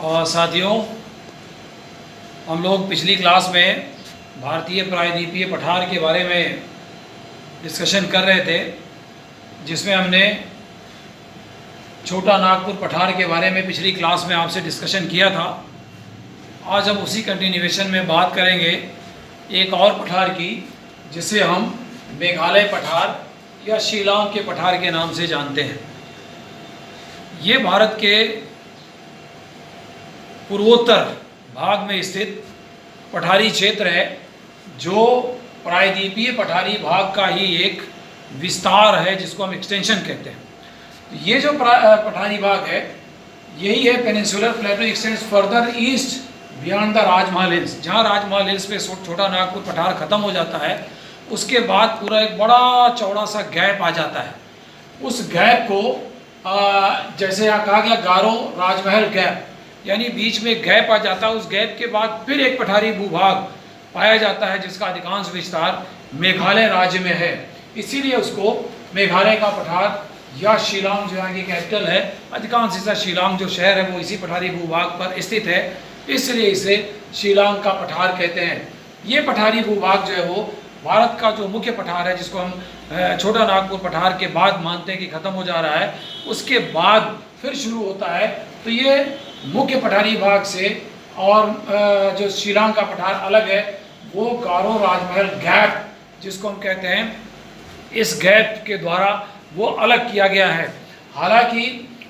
और साथियों, हम लोग पिछली क्लास में भारतीय प्रायद्वीपीय पठार के बारे में डिस्कशन कर रहे थे, जिसमें हमने छोटा नागपुर पठार के बारे में पिछली क्लास में आपसे डिस्कशन किया था। आज हम उसी कंटिन्यूएशन में बात करेंगे एक और पठार की, जिसे हम मेघालय पठार या शिलांग के पठार के नाम से जानते हैं। ये भारत के पूर्वोत्तर भाग में स्थित पठारी क्षेत्र है, जो प्रायद्वीपीय पठारी भाग का ही एक विस्तार है, जिसको हम एक्सटेंशन कहते हैं। तो ये जो पठारी भाग है, यही है peninsular Plato x tends further east beyond the Rajmahal hills. जहाँ राजमहल हिल्स पे छोटा नागपुर पठार ख़त्म हो जाता है, उसके बाद पूरा एक बड़ा चौड़ा सा गैप आ जाता है। उस गैप को जैसे यहाँ कहा गया गारो राजमहल गैप, यानी बीच में गैप आ जाता है। उस गैप के बाद फिर एक पठारी भूभाग पाया जाता है, जिसका अधिकांश विस्तार मेघालय राज्य में है। इसीलिए उसको मेघालय का पठार या शिलांग, जो यहाँ की कैपिटल है, अधिकांश हिस्सा शिलांग जो शहर है वो इसी पठारी भूभाग पर स्थित है, इसलिए इसे शिलांग का पठार कहते हैं। ये पठारी भूभाग जो है वो भारत का जो मुख्य पठार है, जिसको हम छोटा नागपुर पठार के बाद मानते हैं कि ख़त्म हो जा रहा है, उसके बाद फिर शुरू होता है। तो ये मुख्य पठारी भाग से और जो शिलांग का पठार अलग है, वो गारो राजमहल गैप जिसको हम कहते हैं, इस गैप के द्वारा वो अलग किया गया है। हालांकि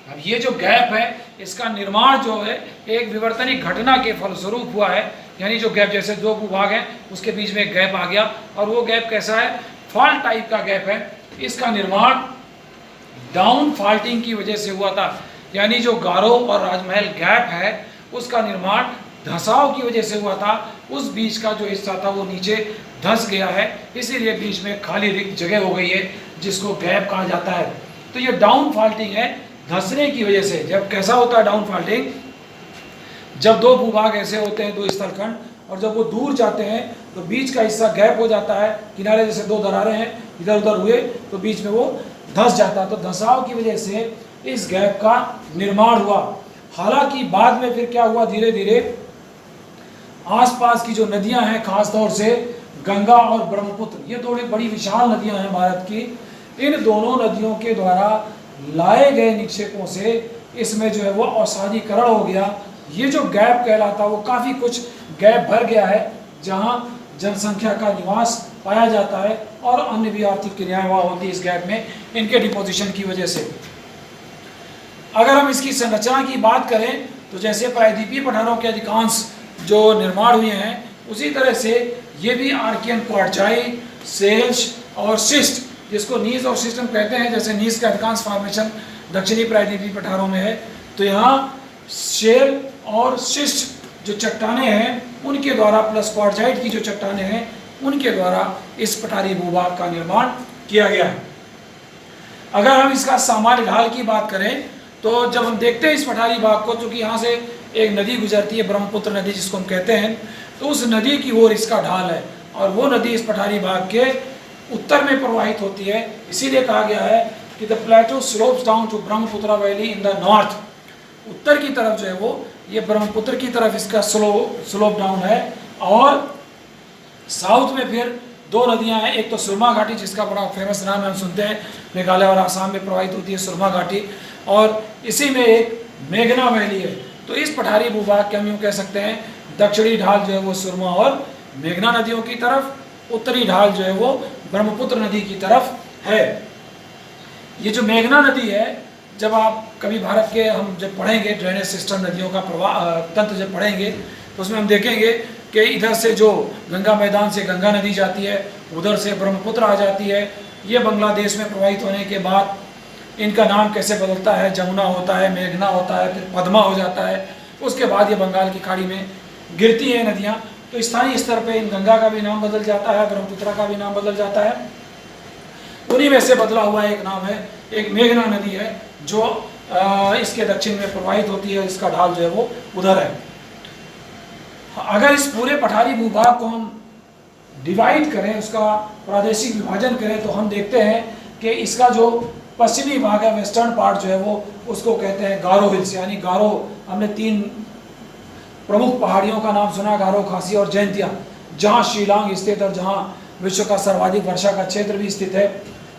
अब ये जो गैप है, इसका निर्माण जो है एक विवर्तनिक घटना के फलस्वरूप हुआ है। यानी जो गैप, जैसे दो भूभाग हैं, उसके बीच में एक गैप आ गया, और वो गैप कैसा है, फॉल्ट टाइप का गैप है। इसका निर्माण डाउन फॉल्टिंग की वजह से हुआ था। यानी जो गारो और राजमहल गैप है, उसका निर्माण धंसाव की वजह से हुआ था। उस बीच का जो हिस्सा था वो नीचे धंस गया है, इसीलिए बीच में खाली रिक्त जगह हो गई है, जिसको गैप कहा जाता है। तो ये डाउन फॉल्टिंग है, धंसने की वजह से। जब कैसा होता है डाउन फॉल्टिंग, जब दो भूभाग ऐसे होते हैं, दो स्थलखंड, और जब वो दूर जाते हैं तो बीच का हिस्सा गैप हो जाता है। किनारे जैसे दो दरारें हैं, इधर उधर हुए तो बीच में वो धंस जाता है। तो धंसाव की वजह से इस गैप का निर्माण हुआ। हालांकि बाद में फिर क्या हुआ, धीरे धीरे आसपास की जो नदियां हैं, खासतौर से गंगा और ब्रह्मपुत्र, ये दो बड़ी विशाल नदियां हैं भारत की। इन दोनों नदियों के द्वारा लाए गए निक्षेपों से इसमें जो है वो अवसादीकरण हो गया। ये जो गैप कहलाता है, वो काफ़ी कुछ गैप भर गया है, जहाँ जनसंख्या का निवास पाया जाता है और अन्य भी आर्थिक क्रियाएं वहाँ होती है इस गैप में, इनके डिपोजिशन की वजह से। अगर हम इसकी संरचना की बात करें, तो जैसे प्रायद्वीपीय पठारों के अधिकांश जो निर्माण हुए हैं, उसी तरह से ये भी आर्कियन क्वार्चाई, सेल्स और शिस्ट, जिसको नीज और शिस्ट हम कहते हैं। जैसे नीज का अधिकांश फॉर्मेशन दक्षिणी प्रायद्वीपीय पठारों में है, तो यहाँ शेल और शिस्ट जो चट्टानें हैं, उनके द्वारा, प्लस क्वार्चाइट की जो चट्टानें हैं, उनके द्वारा इस पठारी भूभाग का निर्माण किया गया है। अगर हम इसका सामान्य ढाल की बात करें, तो जब हम देखते हैं इस पठारी भाग को, चूँकि यहाँ से एक नदी गुजरती है, ब्रह्मपुत्र नदी जिसको हम कहते हैं, तो उस नदी की ओर इसका ढाल है, और वो नदी इस पठारी भाग के उत्तर में प्रवाहित होती है। इसीलिए कहा गया है कि the plateau slopes down to Brahmaputra valley in the north. उत्तर की तरफ जो है वो ये ब्रह्मपुत्र की तरफ इसका स्लोप डाउन है, और साउथ में फिर दो नदियां हैं। एक तो सुरमा घाटी, जिसका बड़ा फेमस नाम हम सुनते हैं, मेघालय और आसाम में प्रवाहित होती है सुरमा घाटी, और इसी में एक मेघना वैली है। तो इस पठारी भूभाग के हम यूँ कह सकते हैं, दक्षिणी ढाल जो है वो सुरमा और मेघना नदियों की तरफ, उत्तरी ढाल जो है वो ब्रह्मपुत्र नदी की तरफ है। ये जो मेघना नदी है, जब आप कभी भारत के हम जब पढ़ेंगे ड्रेनेज सिस्टम, नदियों का प्रवाह तंत्र जब पढ़ेंगे, तो उसमें हम देखेंगे कि इधर से जो गंगा मैदान से गंगा नदी जाती है, उधर से ब्रह्मपुत्र आ जाती है। ये बांग्लादेश में प्रवाहित होने के बाद इनका नाम कैसे बदलता है, जमुना होता है, मेघना होता है, फिर पद्मा हो जाता है। उसके बाद ये बंगाल की खाड़ी में गिरती हैं नदियाँ। तो स्थानीय स्तर पे इन गंगा का भी नाम बदल जाता है, ब्रह्मपुत्र का भी नाम बदल जाता है। उन्हीं में से बदला हुआ एक नाम है, एक मेघना नदी है, जो इसके दक्षिण में प्रवाहित होती है। इसका ढाल जो है वो उधर है। अगर इस पूरे पठारी भूभाग को हम डिवाइड करें, उसका प्रादेशिक विभाजन करें, तो हम देखते हैं कि इसका जो पश्चिमी भाग है, वेस्टर्न पार्ट जो है वो, उसको कहते हैं गारो हिल्स। यानी गारो हमने 3 प्रमुख पहाड़ियों का नाम सुना, गारो, खासी और जैंतिया, जहाँ शिलांग स्थित और जहाँ विश्व का सर्वाधिक वर्षा का क्षेत्र भी स्थित है।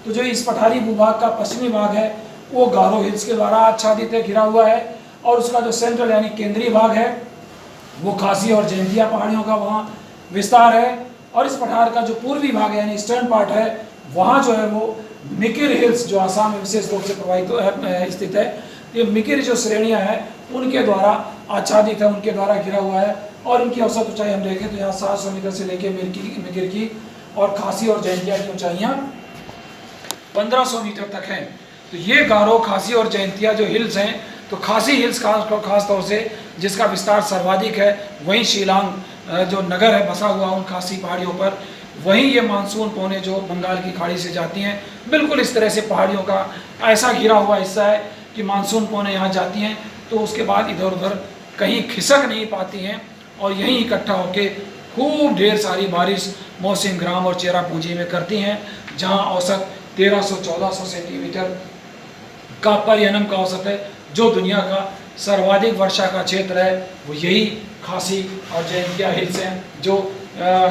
तो जो इस पठारी भूभाग का पश्चिमी भाग है वो गारो हिल्स के द्वारा आच्छादित है, घिरा हुआ है, और उसका जो सेंट्रल यानी केंद्रीय भाग है वो खासी और जैंतिया पहाड़ियों का वहाँ विस्तार है। और इस पठार का जो पूर्वी भाग है यानी ईस्टर्न पार्ट है वहाँ जो है वो मिकिर हिल्स, जो आसाम में विशेष रूप से प्रभावित स्थित है, ये मिकिर जो श्रेणियाँ हैं उनके द्वारा आच्छादित है, उनके द्वारा घिरा हुआ है। और इनकी औसत ऊंचाई हम देखें तो यहाँ 700 मीटर से लेकर मिकिर की और खासी और जैंतिया की ऊंचाइयाँ 1500 मीटर तक हैं। तो ये गारो, खासी और जैंतिया जो हिल्स हैं, तो खासी हिल्स खास तौर से जिसका विस्तार सर्वाधिक है, वहीं शिलांग जो नगर है बसा हुआ उन खासी पहाड़ियों पर, वहीं ये मानसून पौने जो बंगाल की खाड़ी से जाती हैं, बिल्कुल इस तरह से पहाड़ियों का ऐसा घिरा हुआ हिस्सा है कि मानसून पौने यहाँ जाती हैं तो उसके बाद इधर उधर कहीं खिसक नहीं पाती हैं और यहीं इकट्ठा होकर खूब ढेर सारी बारिश मौसिम ग्राम और चेरापूंजी में करती हैं, जहाँ औसत 1300-1400 सेंटीमीटर का परियनम का औसत है। जो दुनिया का सर्वाधिक वर्षा का क्षेत्र है वो यही खासी और जैंतिया हिल्स हैं जो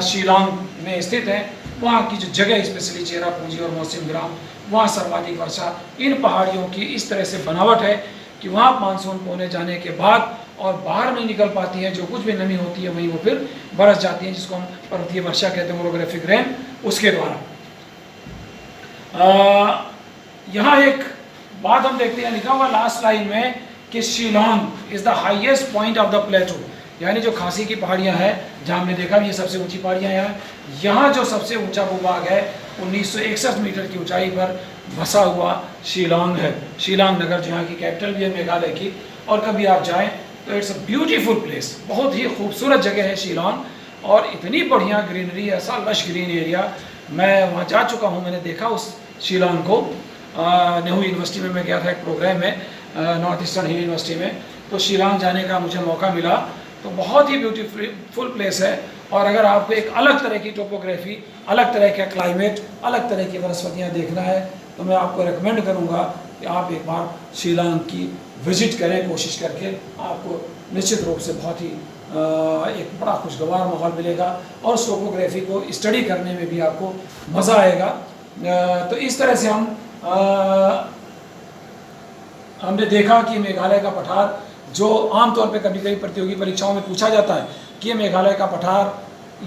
शिलांग में स्थित हैं। वहाँ की जो जगह स्पेशली चेरापूंजी और मौसिम ग्राम, वहाँ सर्वाधिक वर्षा। इन पहाड़ियों की इस तरह से बनावट है कि वहाँ मानसून पौने जाने के बाद और बाहर नहीं निकल पाती हैं, जो कुछ भी नमी होती है वहीं वो फिर बरस जाती हैं, जिसको हम पर्वतीय वर्षा कहते हैं, ओरोग्राफिक रेन, उसके द्वारा। यहाँ एक बात हम देखते हैं, लिखा हुआ लास्ट लाइन में कि Shillong is the highest point of the प्लेटू, यानी जो खासी की पहाड़ियाँ हैं जहाँ हमने देखा ये सबसे ऊंची पहाड़ियाँ हैं, यहाँ जो सबसे ऊंचा भूभाग है 1961 मीटर की ऊंचाई पर बसा हुआ शिलांग है। शिलांग नगर जो यहाँ की कैपिटल भी है मेघालय की, और कभी आप जाएं तो इट्स अ ब्यूटीफुल प्लेस, बहुत ही खूबसूरत जगह है शिलांग, और इतनी बढ़िया ग्रीनरी, ऐसा लश ग्रीन एरिया। मैं वहाँ जा चुका हूँ, मैंने देखा उस शिलांग को। नेहरू यूनिवर्सिटी में मैं गया था एक प्रोग्राम में, नॉर्थ ईस्टर्न हिल यूनिवर्सिटी में, तो शिलांग जाने का मुझे मौका मिला। तो बहुत ही ब्यूटीफुल प्लेस है, और अगर आपको एक अलग तरह की टोपोग्राफी, अलग तरह का क्लाइमेट, अलग तरह की वनस्पतियाँ देखना है तो मैं आपको रेकमेंड करूँगा कि आप एक बार शिलांग की विजिट करें, कोशिश करके आपको निश्चित रूप से बहुत ही एक बड़ा खुशगवार माहौल मिलेगा, और उस टोपोग्राफी को स्टडी करने में भी आपको मज़ा आएगा। तो इस तरह से हमने देखा कि मेघालय का पठार, जो आमतौर पे कभी कभी प्रतियोगी परीक्षाओं में पूछा जाता है कि मेघालय का पठार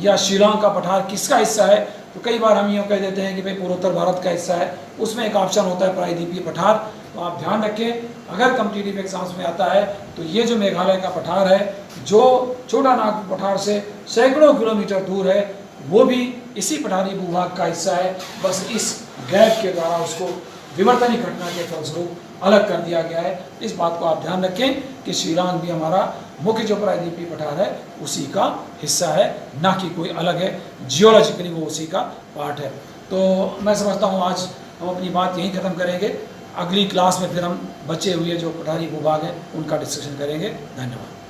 या शिलांग का पठार किसका हिस्सा है, तो कई बार हम यूँ कह देते हैं कि भाई पूर्वोत्तर भारत का हिस्सा है। उसमें एक ऑप्शन होता है प्रायद्वीपीय पठार। तो आप ध्यान रखें, अगर कॉम्पिटिटिव एग्जाम्स में आता है तो ये जो मेघालय का पठार है, जो छोटा नागपुर पठार से सैकड़ों किलोमीटर दूर है, वो भी इसी पठारी भूभाग का हिस्सा है। बस इस गैप के द्वारा उसको विवर्तनिक घटना के फलस्वरूप अलग कर दिया गया है। इस बात को आप ध्यान रखें कि शिलांग भी हमारा मुख्य जो प्रायद्वीपीय पठार है उसी का हिस्सा है, ना कि कोई अलग है। जियोलॉजिकली वो उसी का पार्ट है। तो मैं समझता हूँ आज हम अपनी बात यहीं ख़त्म करेंगे। अगली क्लास में फिर हम बचे हुए जो पठारी भूभाग है उनका डिस्कशन करेंगे। धन्यवाद।